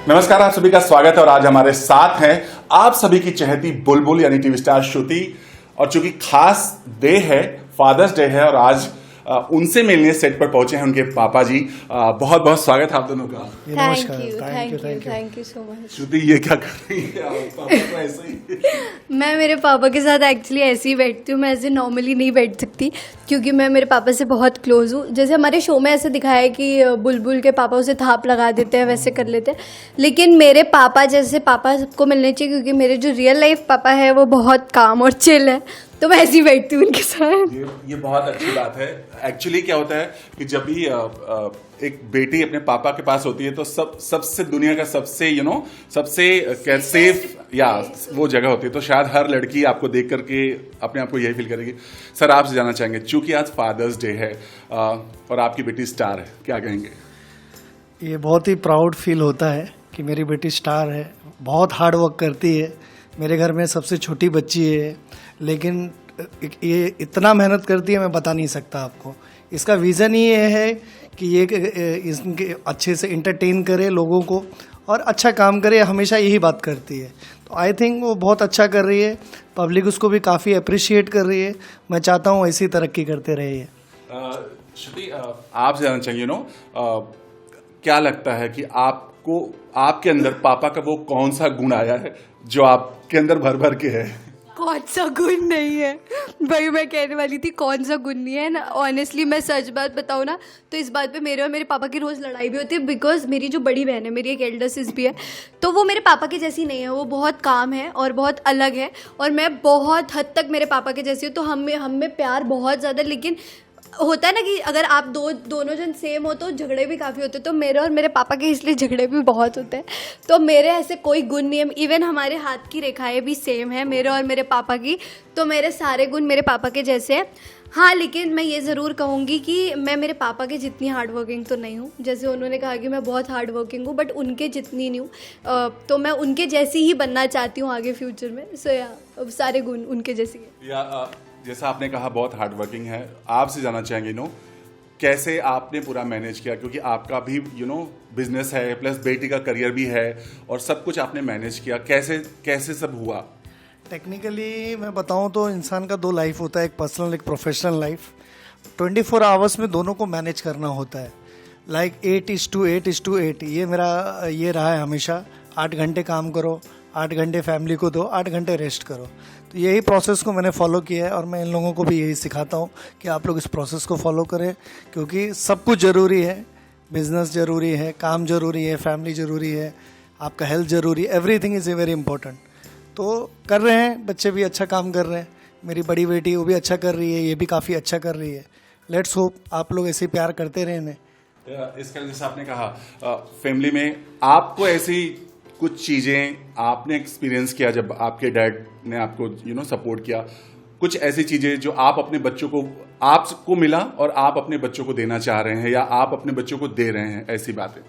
नमस्कार, आप सभी का स्वागत है और आज हमारे साथ हैं आप सभी की चहेती बुलबुल यानी टीवी स्टार श्रुति। और चूंकि खास डे है, फादर्स डे है और आज उनसे मिलने सेट पर पहुंचे हैं उनके पापा जी। बहुत बहुत स्वागत है आप दोनों का। Thank you so much. Shruti, ये क्या कर रही है आप? पापा तो ऐसे ही मैं मेरे पापा के साथ एक्चुअली ऐसे ही बैठती हूँ। मैं ऐसे नॉर्मली नहीं बैठ सकती क्योंकि मैं मेरे पापा से बहुत क्लोज हूँ। जैसे हमारे शो में ऐसे दिखाया है कि बुलबुल के पापा उसे थाप लगा देते हैं, वैसे कर लेते हैं, लेकिन मेरे पापा जैसे पापा सबको मिलने चाहिए क्योंकि मेरे जो रियल लाइफ पापा है वो बहुत काम और चिल है, तो मैं ऐसे ही बैठती हूँ उनके साथ। ये बहुत अच्छी बात है। एक्चुअली क्या होता है कि जब भी एक बेटी अपने पापा के पास होती है तो सबसे दुनिया का सबसे सबसे सेफ या वो जगह होती है। तो शायद हर लड़की आपको देख करके अपने आप को यही फील करेगी। सर, आपसे जानना चाहेंगे, चूंकि आज फादर्स डे है और आपकी बेटी स्टार है, क्या कहेंगे? ये बहुत ही प्राउड फील होता है कि मेरी बेटी स्टार है, बहुत हार्ड वर्क करती है। मेरे घर में सबसे छोटी बच्ची है, लेकिन ये इतना मेहनत करती है मैं बता नहीं सकता आपको। इसका विज़न ही ये है कि ये इनके अच्छे से एंटरटेन करे लोगों को और अच्छा काम करे, हमेशा यही बात करती है। तो आई थिंक वो बहुत अच्छा कर रही है, पब्लिक उसको भी काफ़ी अप्रिशिएट कर रही है। मैं चाहता हूँ ऐसी तरक्की करते रहिए। श्रुति, आप जानना चाहिए क्या लगता है कि आपको आपके अंदर पापा का वो कौन सा गुण आया है जो आपके अंदर भर भर के है? कौन सा गुण नहीं है भाई, मैं कहने वाली थी कौन सा गुण नहीं है ना। ऑनेस्टली मैं सच बात बताऊँ ना तो इस बात पे मेरे और मेरे पापा की रोज़ लड़ाई भी होती है, बिकॉज मेरी जो बड़ी बहन है, मेरी एक एल्डर सिस्टर भी है, तो वो मेरे पापा के जैसी नहीं है। वो बहुत काम है और बहुत अलग है और मैं बहुत हद तक मेरे पापा के जैसी हूँ। तो हम में प्यार बहुत ज़्यादा, लेकिन होता है ना कि अगर आप दोनों जन सेम हो तो झगड़े भी काफ़ी होते हैं। तो मेरे और मेरे पापा के इसलिए झगड़े भी बहुत होते हैं। तो मेरे ऐसे कोई गुण नहीं है। इवन हमारे हाथ की रेखाएं भी सेम है मेरे और मेरे पापा की, तो मेरे सारे गुण मेरे पापा के जैसे हैं। हाँ, लेकिन मैं ये ज़रूर कहूँगी कि मैं मेरे पापा के जितनी हार्ड वर्किंग तो नहीं हूँ। जैसे उन्होंने कहा कि मैं बहुत हार्ड वर्किंग हूँ, बट उनके जितनी नहीं हूँ। तो मैं उनके जैसी ही बनना चाहती हूँ आगे फ्यूचर में। सो सारे गुण उनके जैसे हैं। जैसा आपने कहा बहुत हार्ड वर्किंग है, आपसे जानना चाहेंगे कैसे आपने पूरा मैनेज किया, क्योंकि आपका भी बिजनेस है प्लस बेटी का करियर भी है और सब कुछ आपने मैनेज किया, कैसे सब हुआ? टेक्निकली मैं बताऊं तो इंसान का दो लाइफ होता है, एक पर्सनल एक प्रोफेशनल लाइफ। 24 आवर्स में दोनों को मैनेज करना होता है। लाइक 8:8:8 ये रहा है हमेशा। 8 घंटे काम करो, 8 घंटे फैमिली को दो, 8 घंटे रेस्ट करो। तो यही प्रोसेस को मैंने फॉलो किया है और मैं इन लोगों को भी यही सिखाता हूँ कि आप लोग इस प्रोसेस को फॉलो करें, क्योंकि सब कुछ ज़रूरी है। बिजनेस ज़रूरी है, काम ज़रूरी है, फैमिली ज़रूरी है, आपका हेल्थ ज़रूरी है, everything is a very important. तो कर रहे हैं, बच्चे भी अच्छा काम कर रहे हैं। मेरी बड़ी बेटी वो भी अच्छा कर रही है, ये भी काफ़ी अच्छा कर रही है। लेट्स होप आप लोग ऐसे प्यार करते रहें। इसका जैसे आपने कहा फैमिली में आपको ऐसी कुछ चीज़ें आपने एक्सपीरियंस किया जब आपके डैड ने आपको सपोर्ट किया, कुछ ऐसी चीज़ें जो आप अपने बच्चों को आपको मिला और आप अपने बच्चों को देना चाह रहे हैं या आप अपने बच्चों को दे रहे हैं, ऐसी बातें?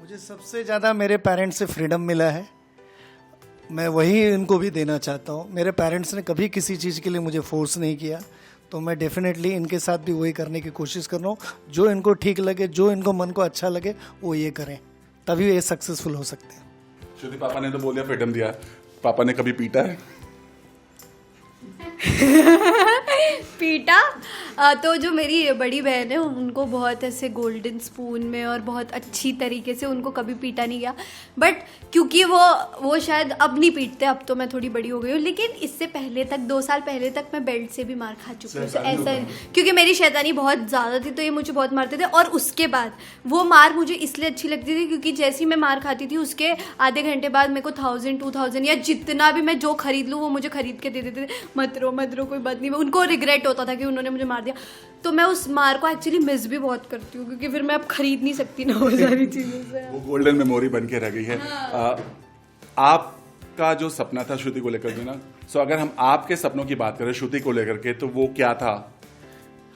मुझे सबसे ज़्यादा मेरे पेरेंट्स से फ्रीडम मिला है, मैं वही इनको भी देना चाहता हूँ। मेरे पेरेंट्स ने कभी किसी चीज़ के लिए मुझे फोर्स नहीं किया, तो मैं डेफिनेटली इनके साथ भी वही करने की कोशिश कर रहा हूँ। जो इनको ठीक लगे, जो इनको मन को अच्छा लगे, वो ये करें, तभी ये सक्सेसफुल हो सकते हैं। श्रुति, पापा ने तो बोल दिया फ्रीडम दिया, पापा ने कभी पीटा है? पीटा तो जो मेरी बड़ी बहन है उनको बहुत ऐसे गोल्डन स्पून में और बहुत अच्छी तरीके से उनको कभी पीटा नहीं गया। बट क्योंकि वो शायद अब नहीं पीटते, अब तो मैं थोड़ी बड़ी हो गई हूँ, लेकिन इससे पहले तक 2 साल पहले तक मैं बेल्ट से भी मार खा चुकी हूँ। ऐसा क्योंकि मेरी शैतानी बहुत ज़्यादा थी तो ये मुझे बहुत मारते थे। और उसके बाद वो मार मुझे इसलिए अच्छी लगती थी क्योंकि जैसी मैं मार खाती थी उसके आधे घंटे बाद मेरे को 1000-2000 या जितना भी मैं जो खरीद लूँ वो मुझे खरीद के दे देते थे। मत रो कोई बात नहीं। उनको रिग्रेट होता था कि उन्होंने मुझे मार दिया। तो मैं उस मार को एक्चुअली मिस भी बहुत करती हूँ क्योंकि फिर मैं अब खरीद नहीं सकती ना वो सारी चीज़ों से। वो गोल्डन मेमोरी बन के रह गई है। हाँ। आपका जो सपना था श्रुति को लेकर के सो अगर हम आपके सपनों की बात करें श्रुति को लेकर के, तो वो क्या था?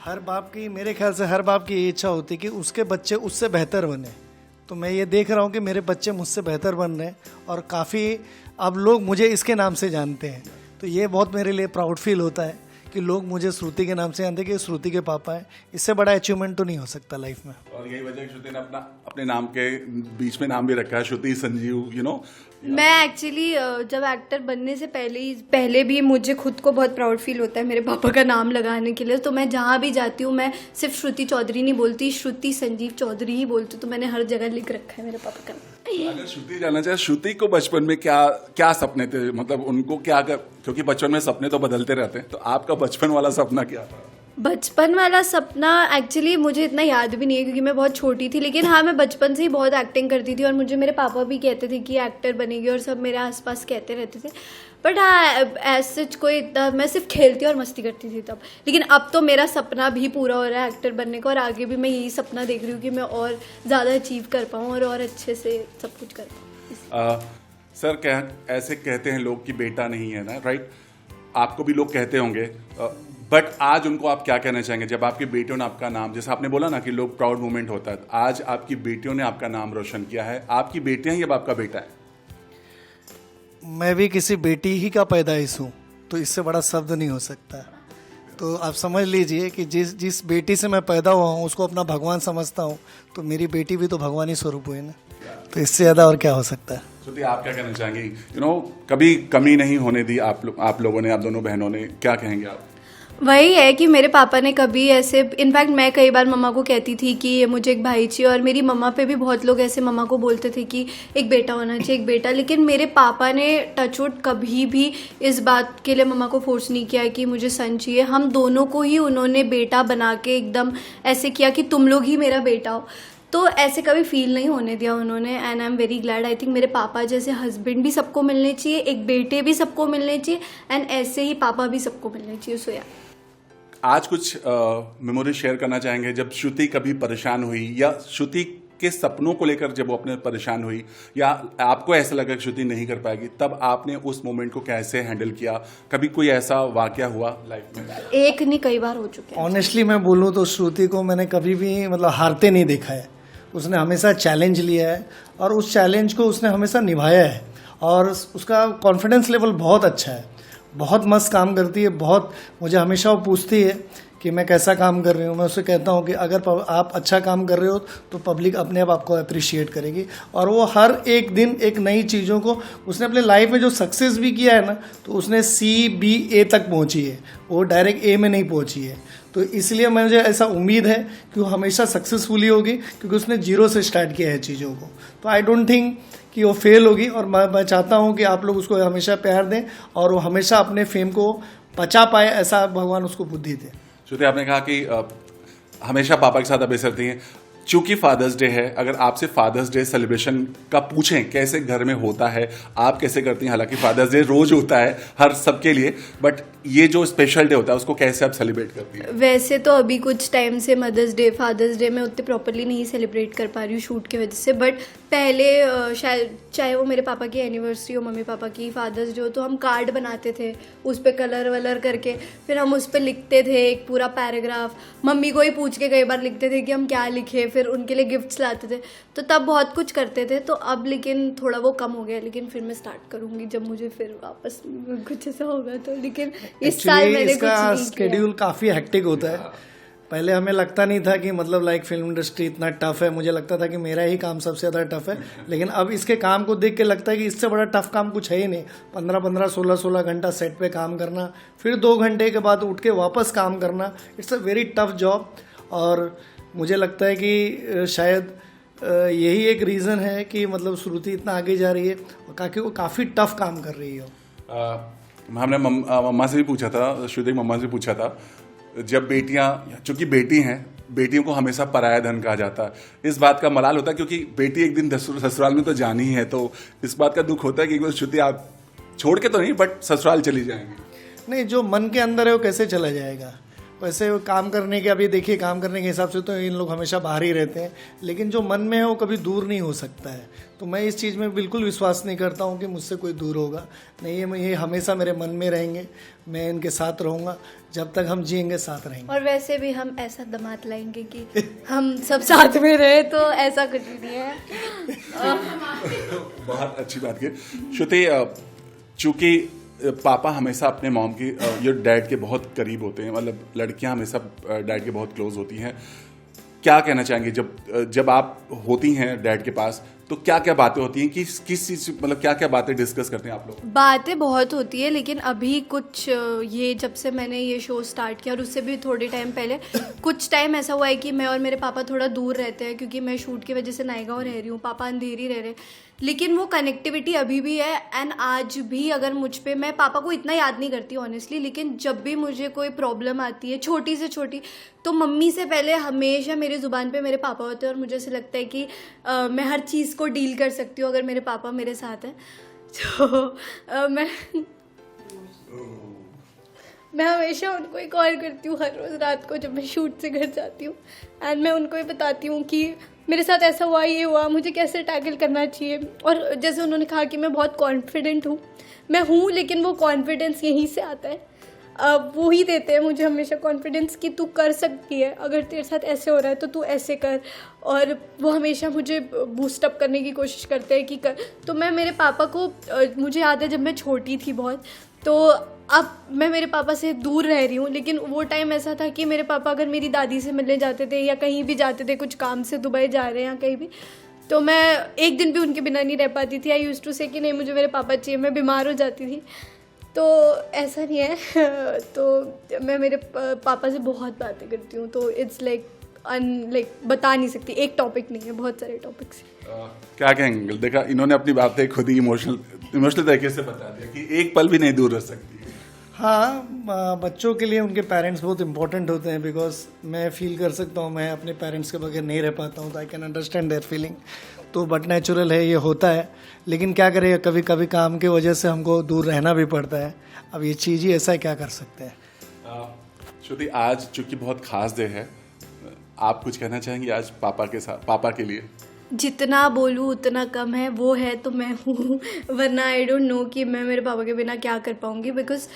हर बाप की, मेरे ख्याल से हर बाप की ये इच्छा होती है कि उसके बच्चे उससे बेहतर बने। तो मैं ये देख रहा हूँ कि मेरे बच्चे मुझसे बेहतर बन रहे हैं और काफ़ी अब लोग मुझे इसके नाम से जानते हैं। तो ये बहुत मेरे लिए प्राउड फील होता है कि लोग मुझे श्रुति के नाम से जानते हैं कि श्रुति के पापा हैं। इससे बड़ा अचीवमेंट तो नहीं हो सकता लाइफ में। और यही वजह है कि श्रुति ने अपने नाम के बीच में नाम भी रखा है, श्रुति संजीव, यू नो। मैं एक्चुअली जब एक्टर बनने से पहले भी मुझे खुद को बहुत प्राउड फील होता है मेरे पापा का नाम लगाने के लिए। तो मैं जहाँ भी जाती हूँ मैं सिर्फ श्रुति चौधरी नहीं बोलती, श्रुति संजीव चौधरी ही बोलती हूँ। तो मैंने हर जगह लिख रखा है मेरे पापा का नाम। अगर श्रुति जानना चाहे, श्रुति को बचपन में क्या सपने थे, मतलब उनको क्योंकि बचपन में सपने तो बदलते रहते हैं, तो आपका बचपन वाला सपना क्या था? बचपन वाला सपना एक्चुअली मुझे इतना याद भी नहीं है क्योंकि मैं बहुत छोटी थी, लेकिन हाँ मैं बचपन से ही बहुत एक्टिंग करती थी और मुझे मेरे पापा भी कहते थे कि एक्टर बनेगी और सब मेरे आसपास कहते रहते थे। बट हाँ ऐसे कोई इतना, मैं सिर्फ खेलती और मस्ती करती थी तब। लेकिन अब तो मेरा सपना भी पूरा हो रहा है एक्टर बनने का, और आगे भी मैं यही सपना देख रही हूँ कि मैं और ज़्यादा अचीव कर पाऊँ और अच्छे से सब कुछ कर पाऊँ। सर क्या ऐसे कहते हैं लोग कि बेटा नहीं है ना, राइट? आपको भी लोग कहते होंगे, बट आज उनको आप क्या कहना चाहेंगे जब आपकी बेटियों ने आपका नाम, जैसे आपने बोला ना कि लोग प्राउड मोमेंट होता है, आज आपकी बेटियों ने आपका नाम रोशन किया है, आपकी बेटियां ही अब आपका बेटा है। मैं भी किसी बेटी ही का पैदाइश हूँ, तो इससे बड़ा शब्द नहीं हो सकता। तो आप समझ लीजिए कि जिस बेटी से मैं पैदा हुआ हूँ उसको अपना भगवान समझता हूँ, तो मेरी बेटी भी तो भगवान ही स्वरूप हुई ना, तो इससे ज़्यादा और क्या हो सकता है। श्रुति आप क्या कहना चाहेंगी? यू नो कभी कमी नहीं होने दी आप लोगों ने, आप दोनों बहनों ने, क्या कहेंगे आप? वही है कि मेरे पापा ने कभी ऐसे, इनफैक्ट मैं कई बार मम्मा को कहती थी कि मुझे एक भाई चाहिए, और मेरी मम्मा पे भी बहुत लोग ऐसे मम्मा को बोलते थे कि एक बेटा होना चाहिए, एक बेटा। लेकिन मेरे पापा ने टचवुड कभी भी इस बात के लिए मम्मा को फोर्स नहीं किया कि मुझे सन चाहिए। हम दोनों को ही उन्होंने बेटा बना के एकदम ऐसे किया कि तुम लोग ही मेरा बेटा हो, तो ऐसे कभी फील नहीं होने दिया उन्होंने। And I am very glad. I think मेरे पापा जैसे हस्बैंड भी सबको मिलने चाहिए, एक बेटे भी सबको मिलने चाहिए, एंड ऐसे ही पापा भी सबको मिलने चाहिए। सो या आज कुछ मेमोरी शेयर करना चाहेंगे जब श्रुति कभी परेशान हुई, या श्रुति के सपनों को लेकर जब वो अपने परेशान हुई, या आपको ऐसा लगा कि श्रुति नहीं कर पाएगी, तब आपने उस मोमेंट को कैसे हैंडल किया? कभी कोई ऐसा वाकया हुआ लाइफ में? एक नहीं, कई बार हो चुके हैं। ऑनेस्टली मैं बोलूँ तो श्रुति को मैंने कभी भी मतलब हारते नहीं देखा है। उसने हमेशा चैलेंज लिया है और उस चैलेंज को उसने हमेशा निभाया है, और उसका कॉन्फिडेंस लेवल बहुत अच्छा है। बहुत मस्त काम करती है। बहुत मुझे हमेशा वो पूछती है कि मैं कैसा काम कर रही हूँ। मैं उससे कहता हूँ कि अगर आप अच्छा काम कर रहे हो तो पब्लिक अपने आप आपको अप्रिशिएट करेगी। और वो हर एक दिन एक नई चीज़ों को, उसने अपने लाइफ में जो सक्सेस भी किया है ना, तो उसने CBA तक पहुँची है, वो डायरेक्ट A में नहीं पहुँची है। तो इसलिए मुझे ऐसा उम्मीद है कि वो हमेशा सक्सेसफुली होगी, क्योंकि उसने जीरो से स्टार्ट किया है चीज़ों को। तो आई डोंट थिंक कि वो फेल होगी, और मैं चाहता हूँ कि आप लोग उसको हमेशा प्यार दें और वो हमेशा अपने फेम को पचा पाए, ऐसा भगवान उसको बुद्धि दे। श्रुति आपने कहा कि हमेशा पापा के साथ आप ऐसे रहती हैं। चूंकि फादर्स डे है, अगर आपसे फादर्स डे सेलिब्रेशन का पूछें कैसे घर में होता है, आप कैसे करती हैं? हालांकि फादर्स डे रोज होता है हर सबके लिए, बट ये जो स्पेशल डे होता है उसको कैसे आप सेलिब्रेट करती हैं? वैसे तो अभी कुछ टाइम से मदर्स डे, फादर्स डे मैं उतने प्रॉपरली नहीं सेलिब्रेट कर पा रही हूँ शूट की वजह से। बट पहले शायद चाहे वो मेरे पापा की एनिवर्सरी हो, मम्मी पापा की, फादर्स डे हो, तो हम कार्ड बनाते थे, उस पर कलर वलर करके फिर हम उस पर लिखते थे एक पूरा पैराग्राफ। मम्मी को ही पूछ के कई बार लिखते थे कि हम क्या लिखे, फिर उनके लिए गिफ्ट्स लाते थे। तो तब बहुत कुछ करते थे। तो अब लेकिन थोड़ा वो कम हो गया, लेकिन फिर मैं स्टार्ट करूँगी जब मुझे फिर वापस कुछ ऐसा होगा तो। लेकिन इस साल मैंने कुछ इसका नहीं किया। स्केड्यूल काफ़ी हेक्टिक होता है। पहले हमें लगता नहीं था कि मतलब लाइक फिल्म इंडस्ट्री इतना टफ है, मुझे लगता था कि मेरा ही काम सबसे ज़्यादा टफ है। लेकिन अब इसके काम को देख के लगता है कि इससे बड़ा टफ काम कुछ है ही नहीं। 15-15, 16-16 घंटा सेट पे काम करना, फिर 2 घंटे के बाद उठ के वापस काम करना, it's a very tough job. और मुझे लगता है कि शायद यही एक रीज़न है कि मतलब श्रुति इतना आगे जा रही है, क्योंकि वो काफ़ी टफ काम कर रही है। हमने मम्मा से भी पूछा था, श्रुति की मम्मा से पूछा था, जब बेटियां, चूंकि बेटी हैं, बेटियों को हमेशा पराया धन कहा जाता है। इस बात का मलाल होता है क्योंकि बेटी एक दिन ससुराल में तो जानी ही है, तो इस बात का दुख होता है कि एक बार श्रुति आप छोड़ के तो नहीं बट ससुराल चली जाएंगी। नहीं, जो मन के अंदर है वो कैसे चला जाएगा। वैसे वो काम करने के, अभी देखिए काम करने के हिसाब से तो इन लोग हमेशा बाहर ही रहते हैं, लेकिन जो मन में है वो कभी दूर नहीं हो सकता है। तो मैं इस चीज़ में बिल्कुल विश्वास नहीं करता हूँ कि मुझसे कोई दूर होगा। नहीं, ये हमेशा मेरे मन में रहेंगे, मैं इनके साथ रहूँगा, जब तक हम जिएंगे साथ रहेंगे। और वैसे भी हम ऐसा दामाद लाएंगे कि हम सब साथ में रहे, तो ऐसा कुछ भी नहीं है। बहुत अच्छी बात की श्रुति। चूंकि पापा हमेशा अपने मॉम की या डैड के बहुत करीब होते हैं, मतलब लड़कियां हमेशा डैड के बहुत क्लोज होती हैं। क्या कहना चाहेंगे जब आप होती हैं डैड के पास, तो क्या क्या बातें होती हैं, किस चीज़, मतलब क्या क्या बातें डिस्कस करते हैं आप लोग? बातें बहुत होती है, लेकिन अभी कुछ ये जब से मैंने ये शो स्टार्ट किया और उससे भी थोड़े टाइम पहले कुछ टाइम ऐसा हुआ है कि मैं और मेरे पापा थोड़ा दूर रहते हैं, क्योंकि मैं शूट की वजह से नायगांव रह रही हूँ, पापा अंधेरी रह रहे हैं, लेकिन वो कनेक्टिविटी अभी भी है। एंड आज भी अगर मुझ पे, मैं पापा को इतना याद नहीं करती ऑनेस्टली, लेकिन जब भी मुझे कोई प्रॉब्लम आती है छोटी से छोटी, तो मम्मी से पहले हमेशा मेरी ज़ुबान पे मेरे पापा होते हैं। और मुझे ऐसा लगता है कि मैं हर चीज़ को डील कर सकती हूँ अगर मेरे पापा मेरे साथ हैं। तो मैं हमेशा उनको ही कॉल करती हूँ हर रोज़ रात को जब मैं शूट से घर जाती हूँ, एंड मैं उनको ही बताती हूँ कि मेरे साथ ऐसा हुआ, ये हुआ, मुझे कैसे टैकल करना चाहिए। और जैसे उन्होंने कहा कि मैं बहुत कॉन्फिडेंट हूँ, मैं हूँ, लेकिन वो कॉन्फिडेंस यहीं से आता है। वो ही देते हैं मुझे हमेशा कॉन्फिडेंस कि तू कर सकती है, अगर तेरे साथ ऐसे हो रहा है तो तू ऐसे कर। और वो हमेशा मुझे बूस्टअप करने की कोशिश करते हैं कि कर। तो मैं मेरे पापा को, मुझे याद है जब मैं छोटी थी बहुत, तो अब मैं मेरे पापा से दूर रह रही हूँ, लेकिन वो टाइम ऐसा था कि मेरे पापा अगर मेरी दादी से मिलने जाते थे या कहीं भी जाते थे, कुछ काम से दुबई जा रहे हैं या कहीं भी, तो मैं एक दिन भी उनके बिना नहीं रह पाती थी। आई यूज्ड टू से कि नहीं मुझे मेरे पापा चाहिए, मैं बीमार हो जाती थी। तो ऐसा नहीं है। तो मैं मेरे पापा से बहुत बातें करती हूँ, तो इट्स लाइक बता नहीं सकती, एक टॉपिक नहीं है, बहुत सारे टॉपिक्स। क्या कहेंगे? देखा, इन्होंने अपनी बातें खुद ही इमोशनल तरीके से बता दिया कि एक पल भी नहीं दूर रह सकती। हाँ, बच्चों के लिए उनके पेरेंट्स बहुत इंपॉर्टेंट होते हैं, बिकॉज मैं फील कर सकता हूँ, मैं अपने पेरेंट्स के बगैर नहीं रह पाता हूँ, तो I can understand their feeling. तो बट नेचुरल है, ये होता है, लेकिन क्या करें, कभी कभी काम की वजह से हमको दूर रहना भी पड़ता है। अब ये चीज़ ही ऐसा है, क्या कर सकते हैं। श्रुति, आज चूंकि बहुत खास डे है, आप कुछ कहना चाहेंगी आज पापा के लिए? जितना बोलूँ उतना कम है, वो है तो मैं हूँ, वरना आई डोंट नो कि मैं मेरे पापा के बिना क्या कर पाऊँगी। बिकॉज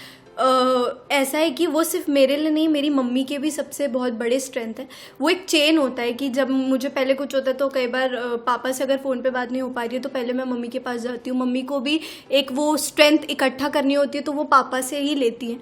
ऐसा है कि वो सिर्फ मेरे लिए नहीं, मेरी मम्मी के भी सबसे बहुत बड़े स्ट्रेंथ है। वो एक चेन होता है कि जब मुझे पहले कुछ होता है तो कई बार पापा से अगर फ़ोन पे बात नहीं हो पा रही है तो पहले मैं मम्मी के पास जाती हूँ। मम्मी को भी एक वो स्ट्रेंथ इकट्ठा करनी होती है, तो वो पापा से ही लेती हैं।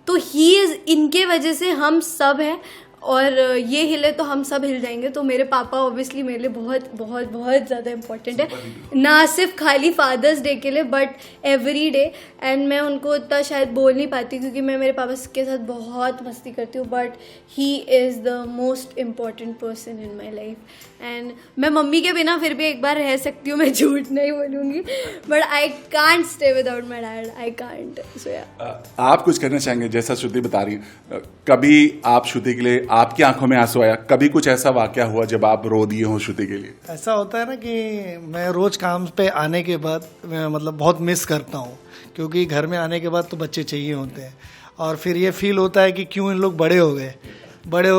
तो ही इज़, इनके वजह से हम सब हैं, और ये हिले तो हम सब हिल जाएंगे। तो मेरे पापा ऑब्वियसली मेरे लिए बहुत बहुत बहुत ज़्यादा इम्पोर्टेंट है, ना सिर्फ खाली फादर्स डे के लिए बट एवरी डे। एंड मैं उनको इतना शायद बोल नहीं पाती क्योंकि मैं मेरे पापा के साथ बहुत मस्ती करती हूँ, but he is the most important person in my life. And मैं मम्मी के बिना फिर भी एक बार रह सकती हूँ, मैं झूठ नहीं बोलूँगी, but I can't stay without my dad, I can't. So या आप कुछ करना चाहेंगे? जैसा श्रुति बता रही है, कभी आप श्रुति के लिए, आपकी आंखों में आंसू आया, कभी कुछ ऐसा वाकया हुआ जब आप रो दिए हो श्रुति के लिए? ऐसा होता है ना कि मैं रोज़ काम पे आने के बाद मैं मतलब बहुत मिस करता हूँ, क्योंकि घर में आने के बाद तो बच्चे चाहिए होते हैं, और फिर ये फील होता है कि क्यों इन लोग बड़े हो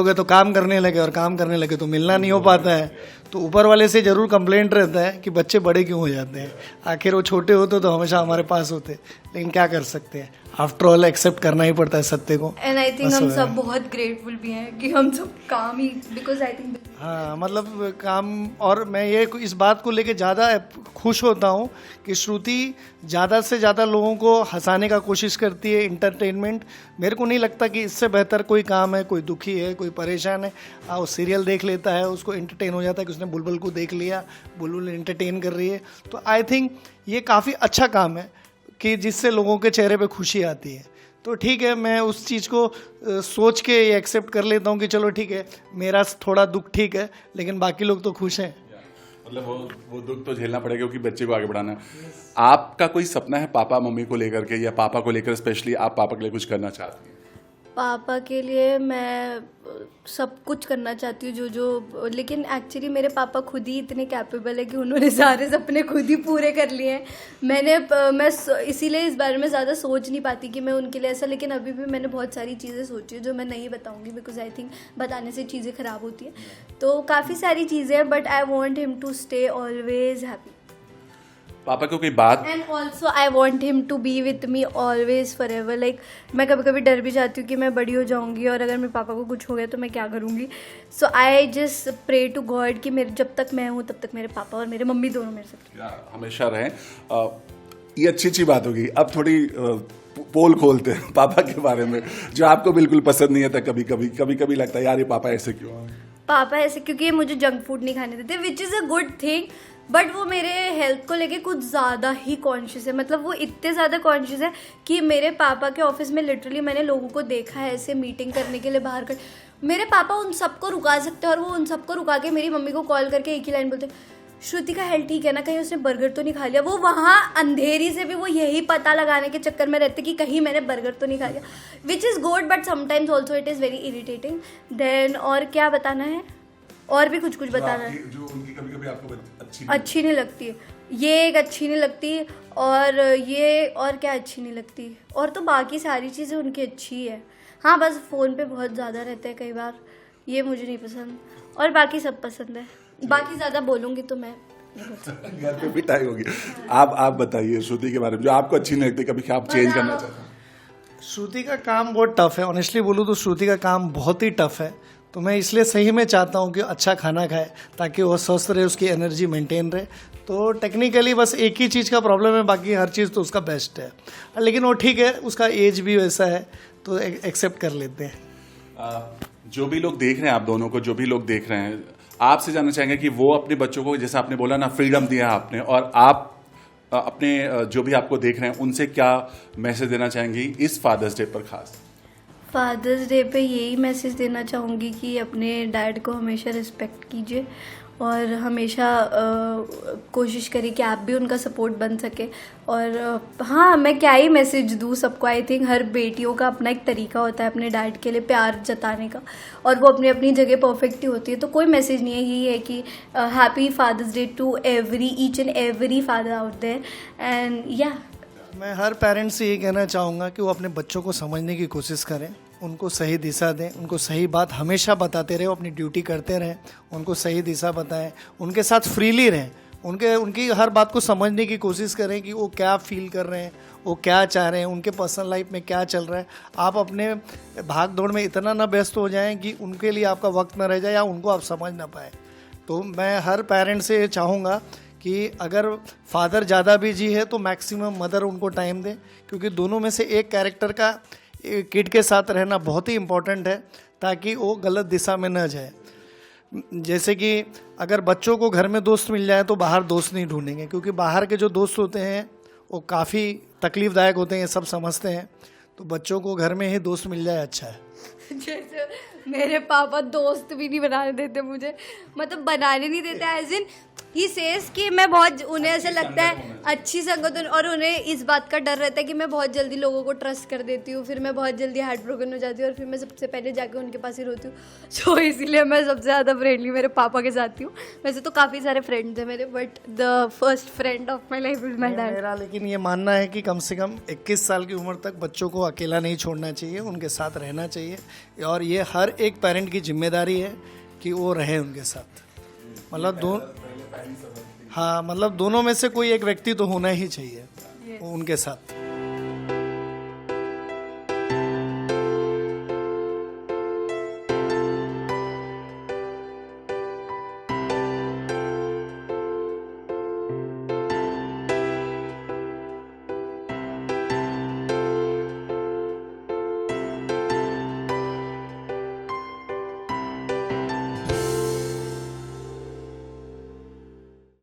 गए तो काम करने लगे, और काम करने लगे तो मिलना नहीं हो पाता है। तो ऊपर वाले से ज़रूर कंप्लेंट रहता है कि बच्चे बड़े क्यों हो जाते हैं, आखिर वो छोटे होते तो हमेशा हमारे पास होते, लेकिन क्या कर सकते हैं, आफ्टर ऑल एक्सेप्ट करना ही पड़ता है सत्य को। एंड आई थिंक हम सब बहुत ग्रेटफुल भी हैं कि हम सब काम ही, बिकॉज आई थिंक हाँ, मतलब काम। और मैं ये इस बात को लेके ज़्यादा खुश होता हूँ कि श्रुति ज़्यादा से ज़्यादा लोगों को हंसाने का कोशिश करती है, इंटरटेनमेंट। मेरे को नहीं लगता कि इससे बेहतर कोई काम है। कोई दुखी है, कोई परेशान है, वो सीरियल देख लेता है, उसको एंटरटेन हो जाता है कि उसने बुलबुल को देख लिया, बुलबुल एंटरटेन कर रही है। तो आई थिंक ये काफ़ी अच्छा काम है कि जिससे लोगों के चेहरे पे खुशी आती है। तो ठीक है, मैं उस चीज़ को सोच के एक्सेप्ट कर लेता हूँ कि चलो ठीक है, मेरा थोड़ा दुख ठीक है, लेकिन बाकी लोग तो खुश हैं। मतलब वो दुख तो झेलना पड़ेगा क्योंकि बच्चे को आगे बढ़ाना है। आपका कोई सपना है पापा मम्मी को लेकर के, या पापा को लेकर स्पेशली आप पापा के लिए कुछ करना चाहती हैं? पापा के लिए मैं सब कुछ करना चाहती हूँ जो लेकिन एक्चुअली मेरे पापा खुद ही इतने कैपेबल है कि उन्होंने सारे सपने खुद ही पूरे कर लिए हैं। मैं इसीलिए इस बारे में ज़्यादा सोच नहीं पाती कि मैं उनके लिए ऐसा, लेकिन अभी भी मैंने बहुत सारी चीज़ें सोची है जो मैं नहीं बताऊँगी, बिकॉज आई थिंक बताने से चीज़ें ख़राब होती हैं। तो काफ़ी सारी चीज़ें हैं, but I want him to stay always happy. पापा को कोई बात, and also I want him to be with me always for ever. Like मैं कभी कभी डर भी जाती हूँ कि मैं बड़ी हो जाऊँगी और अगर मेरे पापा को कुछ हो गया तो मैं क्या करूँगी। So I just pray to God कि मेरे जब तक मैं हूँ तब तक मेरे पापा और मेरे मम्मी दोनों मेरे साथ हमेशा रहें। ये अच्छी बात होगी। अब थोड़ी पोल खोलते हैं पापा के बारे में जो आपको बिल्कुल पसंद नहीं आता? कभी कभी लगता है यार ये पापा ऐसे क्यों? पापा ऐसे क्योंकि ये मुझे जंक फूड नहीं खाने देते, which is a good thing, but वो मेरे हेल्थ को लेके कुछ ज़्यादा ही कॉन्शियस है। मतलब वो इतने ज़्यादा कॉन्शियस है कि मेरे पापा के ऑफिस में लिटरली मैंने लोगों को देखा है ऐसे मीटिंग करने के लिए बाहर कर, मेरे पापा उन सबको रुका सकते हैं और वो उन सबको रुका के मेरी मम्मी को कॉल करके एक ही लाइन बोलते, श्रुति का हेल्थ ठीक है ना, कहीं उसने बर्गर तो नहीं खा लिया। वो वहाँ अंधेरी से भी वो यही पता लगाने के चक्कर में रहते कि कहीं मैंने बर्गर तो नहीं खा लिया, which is good but sometimes also it is very irritating. Then और क्या बताना है, और भी कुछ बताना है जो उनकी कभी आपको अच्छी नहीं लगती। ये एक अच्छी नहीं लगती, और ये और क्या अच्छी नहीं लगती, और तो बाकी सारी चीज़ें उनकी अच्छी है। हाँ बस फ़ोन पे बहुत ज़्यादा रहते हैं कई बार, ये मुझे नहीं पसंद, और बाकी सब पसंद है। बाकी ज़्यादा बोलूँगी तो मैं घर पे पिटाई होगी। आप बताइए श्रुति के बारे में जो आपको अच्छी नहीं लगती, कभी आप चेंज करना चाहते हैं? श्रुति का काम बहुत टफ है, ऑनेस्टली बोलूँ तो श्रुति का काम बहुत ही टफ है। तो मैं इसलिए सही में चाहता हूँ कि अच्छा खाना खाए ताकि वो स्वस्थ रहे, उसकी एनर्जी मेंटेन रहे। तो टेक्निकली बस एक ही चीज़ का प्रॉब्लम है, बाकी हर चीज़ तो उसका बेस्ट है। लेकिन वो ठीक है, उसका एज भी वैसा है तो एक्सेप्ट कर लेते हैं। जो भी लोग देख रहे हैं आप दोनों को, जो भी लोग देख रहे हैं, आपसे जानना चाहेंगे कि वो अपने बच्चों को, जैसा आपने बोला ना, फ्रीडम दिया आपने, और आप अपने जो भी आपको देख रहे हैं उनसे क्या मैसेज देना चाहेंगी इस फादर्स डे पर खास? फादर्स डे पे यही मैसेज देना चाहूँगी कि अपने डैड को हमेशा रिस्पेक्ट कीजिए, और हमेशा कोशिश करिए कि आप भी उनका सपोर्ट बन सके। और हाँ, मैं क्या ही मैसेज दूँ सबको। आई थिंक हर बेटियों का अपना एक तरीका होता है अपने डैड के लिए प्यार जताने का, और वो अपनी अपनी जगह परफेक्ट ही होती है। तो कोई मैसेज नहीं है, यही है कि happy father's day to each and every father out there. And या मैं हर पेरेंट्स से ये कहना चाहूँगा कि वो अपने बच्चों को समझने की कोशिश करें, उनको सही दिशा दें, उनको सही बात हमेशा बताते रहें, अपनी ड्यूटी करते रहें, उनको सही दिशा बताएं, उनके साथ फ्रीली रहें, उनकी हर बात को समझने की कोशिश करें कि वो क्या फील कर रहे हैं, वो क्या चाह रहे हैं, उनके पर्सनल लाइफ में क्या चल रहा है। आप अपने भाग दौड़ में इतना ना व्यस्त हो जाएं कि उनके लिए आपका वक्त ना रह जाए या उनको आप समझ ना पाए। तो मैं हर पेरेंट से चाहूँगा कि अगर फादर ज़्यादा बिजी है तो मैक्सिमम मदर उनको टाइम दें, क्योंकि दोनों में से एक कैरेक्टर का किड के साथ रहना बहुत ही इम्पोर्टेंट है ताकि वो गलत दिशा में न जाए। जैसे कि अगर बच्चों को घर में दोस्त मिल जाए तो बाहर दोस्त नहीं ढूंढेंगे, क्योंकि बाहर के जो दोस्त होते हैं वो काफ़ी तकलीफ़दायक होते हैं, ये सब समझते हैं। तो बच्चों को घर में ही दोस्त मिल जाए अच्छा है। जैसे मेरे पापा दोस्त भी नहीं बनाने देते मुझे, मतलब बनाने नहीं देते, एज इन ही सेज कि मैं बहुत, उन्हें ऐसा लगता है अच्छी संगत, और उन्हें इस बात का डर रहता है कि मैं बहुत जल्दी लोगों को ट्रस्ट कर देती हूँ, फिर मैं बहुत जल्दी हार्ट ब्रोकन हो जाती हूँ, और फिर मैं सबसे पहले जाके उनके पास ही रोती हूँ। सो इसीलिए मैं सबसे ज़्यादा फ्रेंडली मेरे पापा के साथ हूँ। वैसे तो काफ़ी सारे फ्रेंड्स हैं मेरे, but the first friend of my life is my dad. मेरा लेकिन ये मानना है कि कम से कम 21 साल की उम्र तक बच्चों को अकेला नहीं छोड़ना चाहिए, उनके साथ रहना चाहिए, और ये हर एक पेरेंट की जिम्मेदारी है कि वो रहे उनके साथ। मतलब मतलब दोनों में से कोई एक व्यक्ति तो होना ही चाहिए उनके साथ।